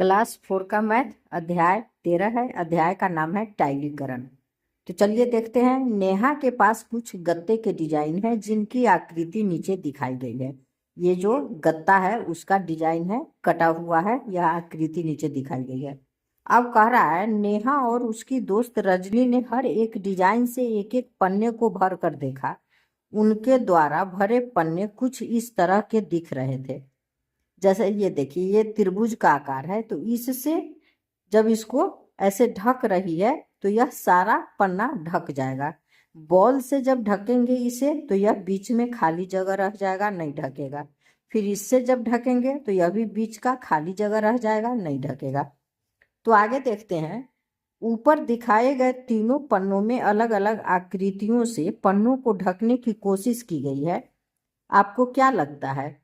Class 4 का math अध्याय 13 है। अध्याय का नाम है टाइलीकरण। तो चलिए देखते हैं। नेहा के पास कुछ गत्ते के डिजाइन है जिनकी आकृति नीचे दिखाई गई है। ये जो गत्ता है उसका डिजाइन है, कटा हुआ है, यह आकृति नीचे दिखाई गई है। अब कह रहा है नेहा और उसकी दोस्त रजनी ने हर एक डिजाइन से एक एक पन्ने को भर कर देखा। उनके द्वारा भरे पन्ने कुछ इस तरह के दिख रहे थे। जैसे ये देखिए, ये त्रिभुज का आकार है, तो इससे जब इसको ऐसे ढक रही है तो यह सारा पन्ना ढक जाएगा। बॉल से जब ढकेंगे इसे तो यह बीच में खाली जगह रह जाएगा, नहीं ढकेगा। फिर इससे जब ढकेंगे तो यह भी बीच का खाली जगह रह जाएगा, नहीं ढकेगा। तो आगे देखते हैं। ऊपर दिखाए गए तीनों पन्नों में अलग अलग आकृतियों से पन्नों को ढकने की कोशिश की गई है। आपको क्या लगता है,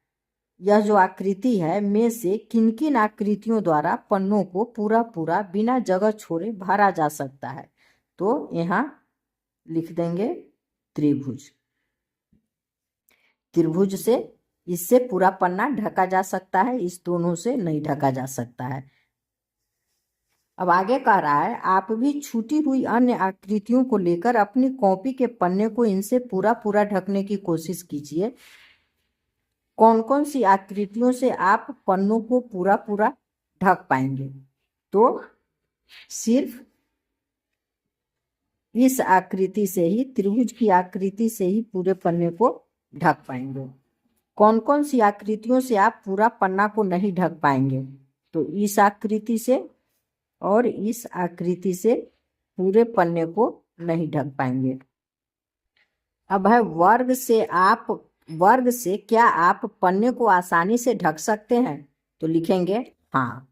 यह जो आकृति है में से किन किन आकृतियों द्वारा पन्नों को पूरा पूरा बिना जगह छोड़े भरा जा सकता है? तो यहाँ लिख देंगे त्रिभुज। त्रिभुज से इससे पूरा पन्ना ढका जा सकता है, इस दोनों से नहीं ढका जा सकता है। अब आगे कह रहा है आप भी छूटी हुई अन्य आकृतियों को लेकर अपनी कॉपी के पन्ने को इनसे पूरा पूरा ढकने की कोशिश कीजिए। कौन कौन सी आकृतियों से आप पन्नों को पूरा पूरा ढक पाएंगे? तो सिर्फ इस आकृति से ही, त्रिभुज की आकृति से ही पूरे पन्ने को ढक पाएंगे। कौन कौन सी आकृतियों से आप पूरा पन्ना को नहीं ढक पाएंगे? तो इस आकृति से और इस आकृति से पूरे पन्ने को नहीं ढक पाएंगे। अब है वर्ग से क्या आप पन्ने को आसानी से ढक सकते हैं? तो लिखेंगे हाँ,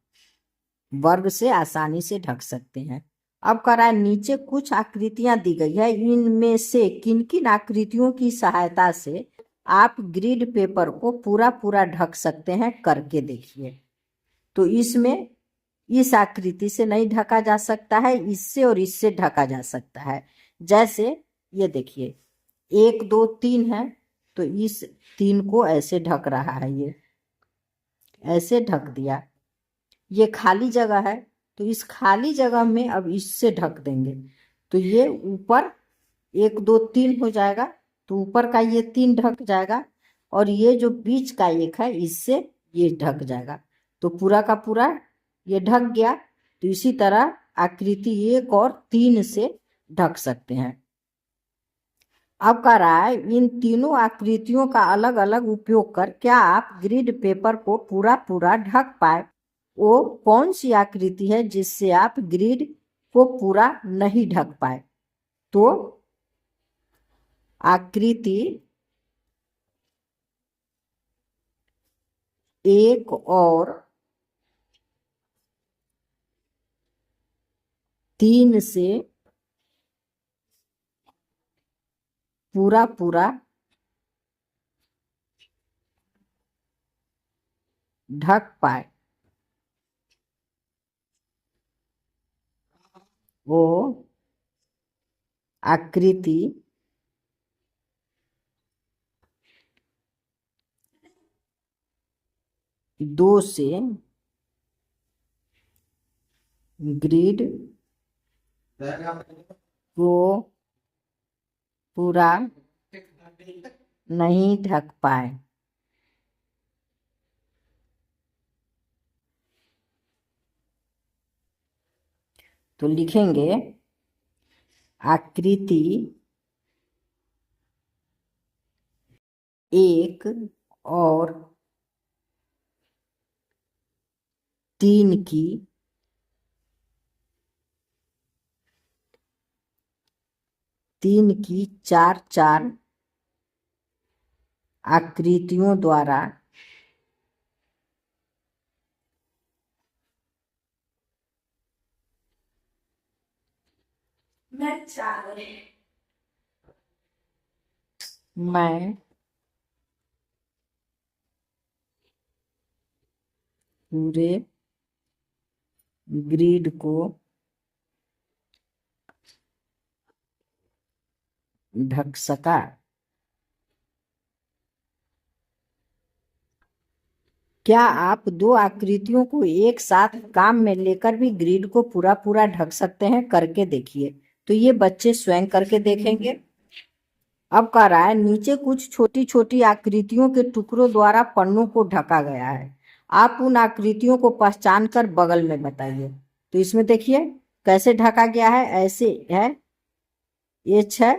वर्ग से आसानी से ढक सकते हैं। अब कह रहा है नीचे कुछ आकृतियां दी गई है, इनमें से किन किन आकृतियों की सहायता से आप ग्रीड पेपर को पूरा पूरा ढक सकते हैं, करके देखिए। तो इसमें इस आकृति से नहीं ढका जा सकता है, इससे और इससे ढका जा सकता है। जैसे ये देखिए 1 2 3 है, तो इस 3 को ऐसे ढक रहा है, ये ऐसे ढक दिया। ये खाली जगह है, तो इस खाली जगह में अब इससे ढक देंगे, तो ये ऊपर 1 2 3 हो जाएगा। तो ऊपर का ये 3 ढक जाएगा और ये जो बीच का 1 है इससे ये ढक जाएगा। तो पूरा का पूरा ये ढक गया। तो इसी तरह आकृति 1 और 3 से ढक सकते हैं। अब कह रहा है इन तीनों आकृतियों का अलग अलग उपयोग कर क्या आप ग्रिड पेपर को पूरा पूरा ढक पाए? वो कौन सी आकृति है जिससे आप ग्रिड को पूरा नहीं ढक पाए? तो आकृति 1 और 3 से पूरा पूरा ढक पाए, वो आकृति 2 से ग्रिड को पूरा नहीं ढक पाए। तो लिखेंगे आकृति 1 और 3 की चार चार आकृतियों द्वारा मैं पूरे ग्रिड को ढक सका। क्या आप दो आकृतियों को एक साथ काम में लेकर भी ग्रिड को पूरा पूरा ढक सकते हैं? करके देखिए। तो ये बच्चे स्वयं करके देखेंगे। अब कह रहा है नीचे कुछ छोटी छोटी आकृतियों के टुकड़ों द्वारा पन्नों को ढका गया है, आप उन आकृतियों को पहचान कर बगल में बताइए। तो इसमें देखिए कैसे ढका गया है, ऐसे है, ये 6।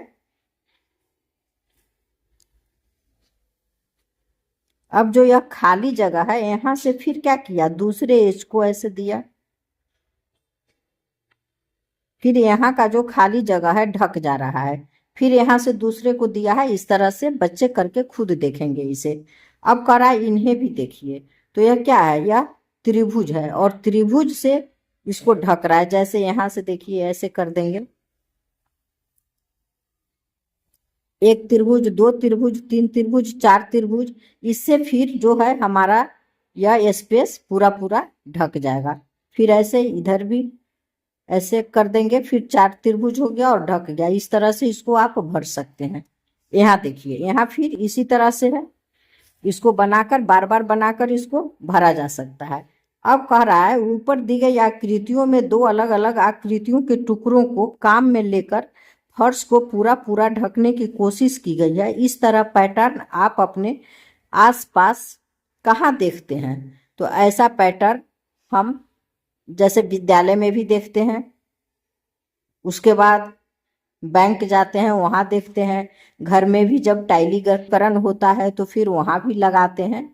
अब जो यह खाली जगह है यहां से फिर क्या किया, दूसरे एज को ऐसे दिया, फिर यहाँ का जो खाली जगह है ढक जा रहा है, फिर यहाँ से दूसरे को दिया है। इस तरह से बच्चे करके खुद देखेंगे इसे। अब करा इन्हें भी देखिए। तो यह क्या है, यह त्रिभुज है और त्रिभुज से इसको ढक रहा है। जैसे यहाँ से देखिए ऐसे कर देंगे, एक त्रिभुज, दो त्रिभुज, तीन त्रिभुज, चार त्रिभुज, इससे फिर जो है हमारा यह स्पेस पूरा पूरा ढक जाएगा। फिर ऐसे इधर भी ऐसे कर देंगे, फिर 4 त्रिभुज हो गया और ढक गया। इस तरह से इसको आप भर सकते हैं। यहाँ देखिए, यहाँ फिर इसी तरह से है, इसको बनाकर बार बार बनाकर इसको भरा जा सकता है। अब कह रहा है ऊपर दी गई आकृतियों में दो अलग अलग आकृतियों के टुकड़ों को काम में लेकर फर्श को पूरा पूरा ढकने की कोशिश की गई है। इस तरह पैटर्न आप अपने आसपास कहाँ देखते हैं? तो ऐसा पैटर्न हम जैसे विद्यालय में भी देखते हैं, उसके बाद बैंक जाते हैं वहां देखते हैं, घर में भी जब टाइलीकरण होता है तो फिर वहां भी लगाते हैं।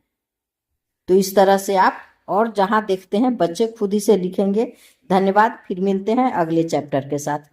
तो इस तरह से आप और जहां देखते हैं बच्चे खुद ही से लिखेंगे। धन्यवाद, फिर मिलते हैं अगले चैप्टर के साथ।